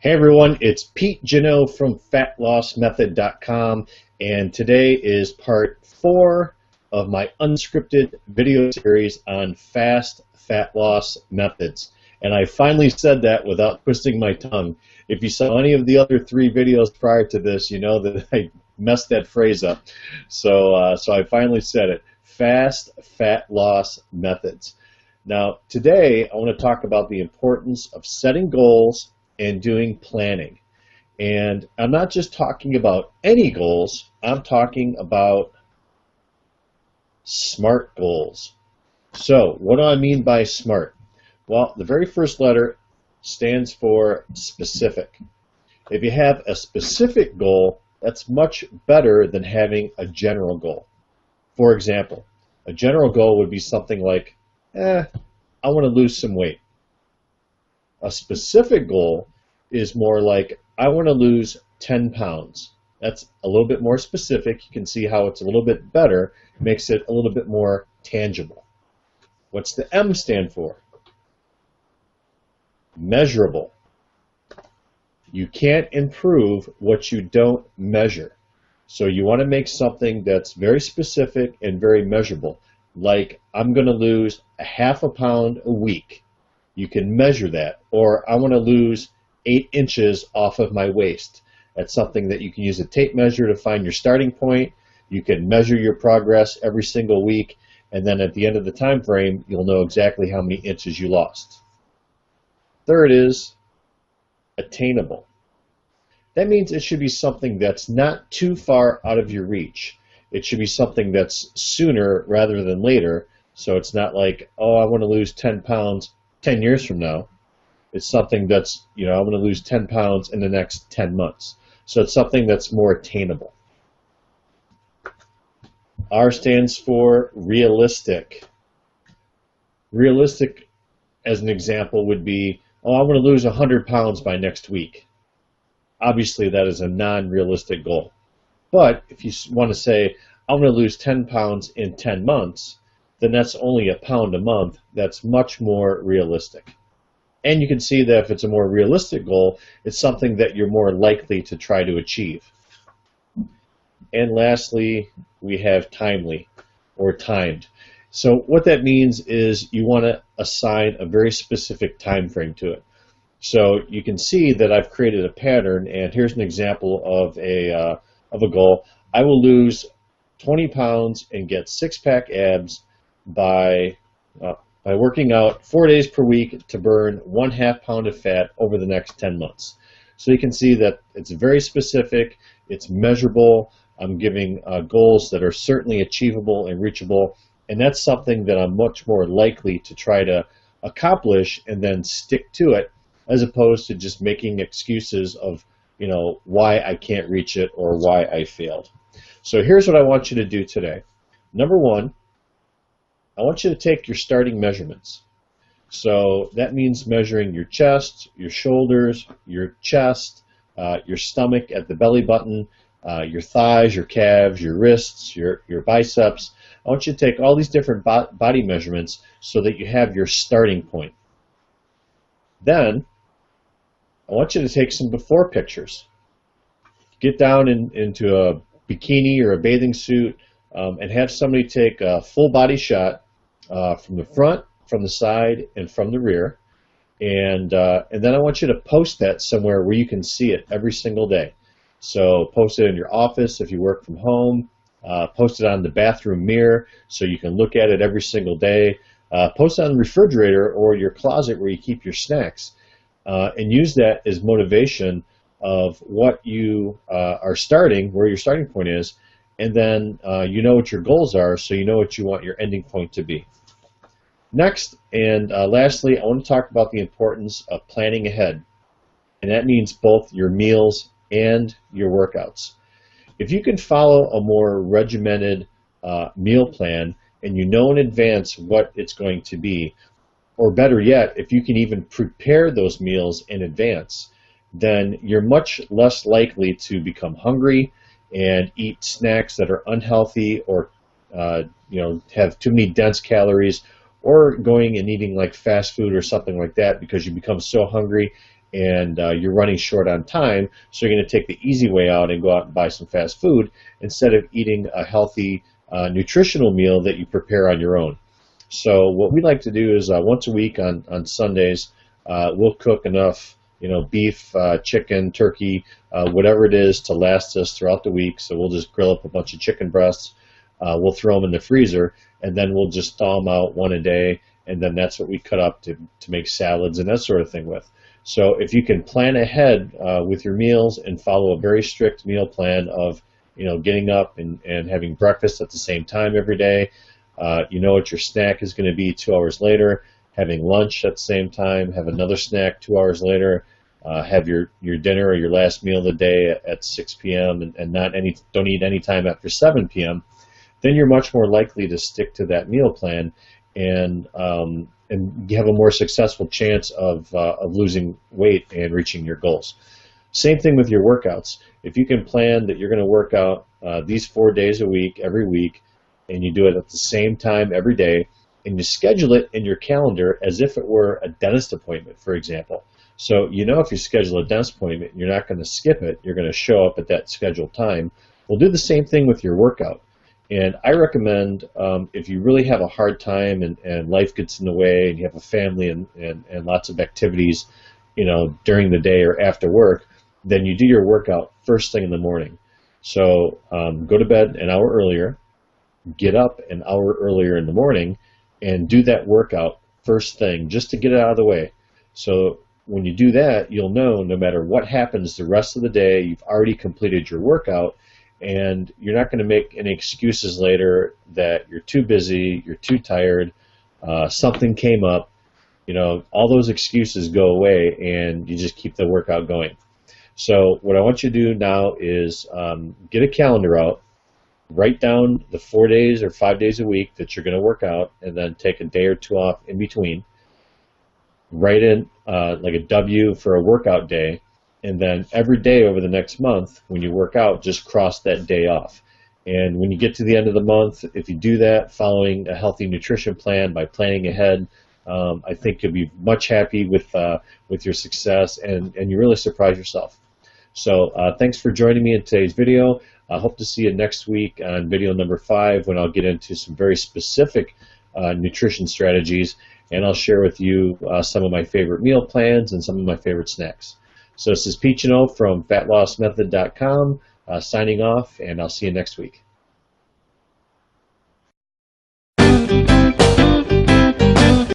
Hey everyone, it's Pete Genot from FatLossMethod.com, and today is part 4 of my unscripted video series on fast fat loss methods. And I finally said that without twisting my tongue. If you saw any of the other 3 videos prior to this, you know that I messed that phrase up. So I finally said it. Fast fat loss methods. Now, today I want to talk about the importance of setting goals and doing planning. And I'm not just talking about any goals, I'm talking about SMART goals. So, what do I mean by SMART? Well, the very first letter stands for specific. If you have a specific goal, that's much better than having a general goal. For example, a general goal would be something like, I want to lose some weight. A specific goal is more like, I want to lose 10 pounds. That's a little bit more specific. You can see how it's a little bit better, makes it a little bit more tangible. What's the M stand for? Measurable. You can't improve what you don't measure. So you want to make something that's very specific and very measurable. Like, I'm going to lose a half a pound a week. You can measure that. Or I want to lose 8 inches off of my waist. That's something that you can use a tape measure to find your starting point. You can measure your progress every single week, and then at the end of the time frame, you'll know exactly how many inches you lost. Third is attainable. That means it should be something that's not too far out of your reach. It should be something that's sooner rather than later. So it's not like, oh, I want to lose 10 pounds 10 years from now. It's something that's, I want to lose 10 pounds in the next 10 months. So it's something that's more attainable. R stands for realistic. Realistic, as an example, would be, oh, I want to lose 100 pounds by next week. Obviously, that is a non-realistic goal. But if you want to say, I want to lose 10 pounds in 10 months, then that's only a pound a month. That's much more realistic. And you can see that if it's a more realistic goal, it's something that you're more likely to try to achieve. And lastly, we have timely or timed. So what that means is you want to assign a very specific time frame to it. So you can see that I've created a pattern, and here's an example of a goal. I will lose 20 pounds and get 6-pack abs by working out 4 days per week to burn 1/2 pound of fat over the next 10 months. So you can see that it's very specific, it's measurable. I'm giving goals that are certainly achievable and reachable, and that's something that I'm much more likely to try to accomplish and then stick to it, as opposed to just making excuses of, why I can't reach it or why I failed. So here's what I want you to do today. Number 1, I want you to take your starting measurements. So that means measuring your chest, your shoulders, your chest, your stomach at the belly button, your thighs, your calves, your wrists, your biceps. I want you to take all these different body measurements so that you have your starting point. Then I want you to take some before pictures. Get down into a bikini or a bathing suit and have somebody take a full body shot from the front, from the side, and from the rear. And then I want you to post that somewhere where you can see it every single day. So post it in your office if you work from home. Post it on the bathroom mirror so you can look at it every single day. Post it on the refrigerator or your closet where you keep your snacks. And use that as motivation of what you are starting, where your starting point is, and then you know what your goals are, so you know what you want your ending point to be. Next, and lastly, I want to talk about the importance of planning ahead, and that means both your meals and your workouts. If you can follow a more regimented meal plan, and you know in advance what it's going to be, or better yet, if you can even prepare those meals in advance, then you're much less likely to become hungry and eat snacks that are unhealthy or have too many dense calories, or going and eating like fast food or something like that because you become so hungry and you're running short on time, so you're going to take the easy way out and go out and buy some fast food instead of eating a healthy, nutritional meal that you prepare on your own. So what we like to do is once a week on Sundays, we'll cook enough, beef, chicken, turkey, whatever it is to last us throughout the week. So we'll just grill up a bunch of chicken breasts. We'll throw them in the freezer, and then we'll just thaw them out one a day, and then that's what we cut up to make salads and that sort of thing with. So if you can plan ahead with your meals and follow a very strict meal plan of, getting up and having breakfast at the same time every day, you know what your snack is going to be 2 hours later, having lunch at the same time, have another snack 2 hours later, have your dinner or your last meal of the day at 6 p.m. and don't eat any time after 7 p.m., then you're much more likely to stick to that meal plan and you have a more successful chance of losing weight and reaching your goals. Same thing with your workouts. If you can plan that you're going to work out these 4 days a week, every week, and you do it at the same time every day, and you schedule it in your calendar as if it were a dentist appointment, for example. So if you schedule a dentist appointment, you're not going to skip it. You're going to show up at that scheduled time. We'll do the same thing with your workout. And I recommend if you really have a hard time and life gets in the way and you have a family and lots of activities, during the day or after work, then you do your workout first thing in the morning. So go to bed an hour earlier, get up an hour earlier in the morning, and do that workout first thing just to get it out of the way. So when you do that, you'll know no matter what happens the rest of the day, you've already completed your workout, and you're not going to make any excuses later that you're too busy, you're too tired, something came up. All those excuses go away, and you just keep the workout going. So what I want you to do now is get a calendar out, write down the 4 days or 5 days a week that you're going to work out, and then take a day or two off in between. Write in like a W for a workout day, and then every day over the next month when you work out, just cross that day off. And when you get to the end of the month, if you do that following a healthy nutrition plan by planning ahead, I think you'll be much happy with your success, and you really surprise yourself. So thanks for joining me in today's video. I hope to see you next week on video number 5, when I'll get into some very specific nutrition strategies, and I'll share with you some of my favorite meal plans and some of my favorite snacks. So this is Pete Genot from FatLossMethod.com signing off, and I'll see you next week.